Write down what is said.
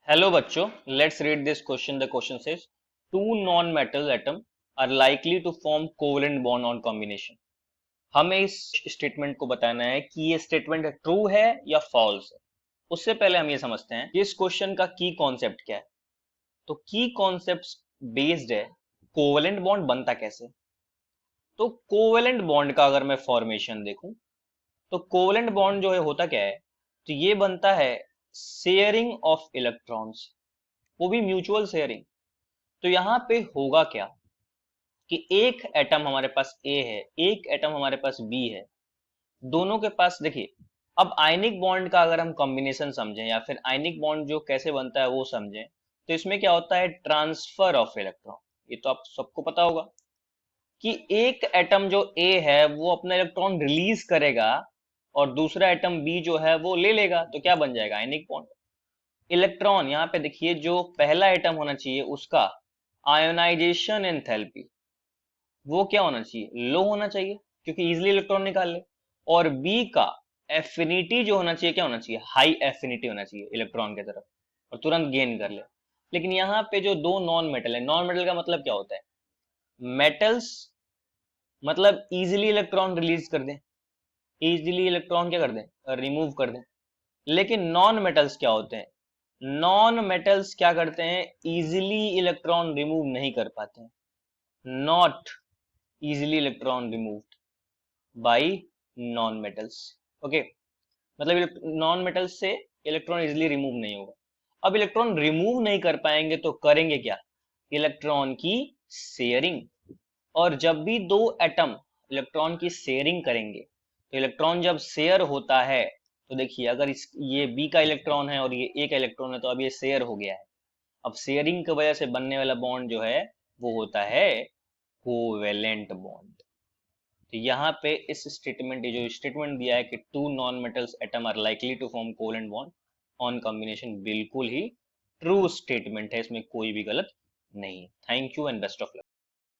Hello बच्चों, let's read this question. The question says two non metal atom are likely to form covalent bond on combination. हमें इस statement को बताना है कि ये स्टेटमेंट ट्रू है या फॉल्स है. उससे पहले हम ये समझते हैं कि इस क्वेश्चन का की कॉन्सेप्ट क्या है. तो की कॉन्सेप्ट बेस्ड है कोवेलेंट बॉन्ड बनता कैसे. तो कोवेलेंट बॉन्ड का अगर मैं फॉर्मेशन देखूं तो कोवेलेंट बॉन्ड जो है होता क्या है. तो ये बनता है शेयरिंग ऑफ इलेक्ट्रॉन्स, वो भी म्यूचुअल शेयरिंग. तो यहाँ पे होगा क्या कि एक एटम हमारे पास ए है, एक एटम हमारे पास बी है. दोनों के पास देखिए, अब आयनिक बॉन्ड का अगर हम कॉम्बिनेशन समझें या फिर आयनिक बॉन्ड जो कैसे बनता है वो समझें, तो इसमें क्या होता है, ट्रांसफर ऑफ इलेक्ट्रॉन. ये तो आप सबको पता होगा कि एक एटम जो ए है वो अपना इलेक्ट्रॉन रिलीज करेगा और दूसरा एटम बी जो है वो ले लेगा. तो क्या बन जाएगा, आयनिक बॉन्ड. इलेक्ट्रॉन यहाँ पे देखिए, जो पहला एटम होना चाहिए उसका आयोनाइजेशन एंथैल्पी वो क्या होना चाहिए, लो होना चाहिए, क्योंकि इजिली इलेक्ट्रॉन निकाल ले. और बी का एफिनिटी जो होना चाहिए क्या होना चाहिए, हाई एफिनिटी होना चाहिए इलेक्ट्रॉन की तरफ, और तुरंत गेन कर ले. लेकिन यहाँ पे जो दो नॉन मेटल है, नॉन मेटल का मतलब क्या होता है, मेटल्स मतलब इजिली इलेक्ट्रॉन रिलीज कर दें, इजिली इलेक्ट्रॉन क्या कर दें, रिमूव कर दें. लेकिन नॉन मेटल्स क्या होते हैं, नॉन मेटल्स क्या करते हैं, इजिली इलेक्ट्रॉन रिमूव नहीं कर पाते हैं. Not easily electron removed by non metals. Okay, मतलब नॉन मेटल्स से इलेक्ट्रॉन इजिली रिमूव नहीं होगा. अब इलेक्ट्रॉन रिमूव नहीं कर पाएंगे तो करेंगे क्या, इलेक्ट्रॉन की शेयरिंग. और जब भी दो एटम इलेक्ट्रॉन की शेयरिंग करेंगे, तो इलेक्ट्रॉन जब शेयर होता है, तो देखिए अगर ये बी का इलेक्ट्रॉन है और ये ए का इलेक्ट्रॉन है, तो अब ये शेयर हो गया है. अब शेयरिंग की वजह से बनने वाला बॉन्ड जो है वो होता है कोवेलेंट बॉन्ड. तो यहाँ पे इस स्टेटमेंट, ये जो स्टेटमेंट दिया है कि two non metals atom are likely to form covalent bond on combination, बिल्कुल ही ट्रू स्टेटमेंट है, इसमें कोई भी गलत नहीं. Thank you and best of luck.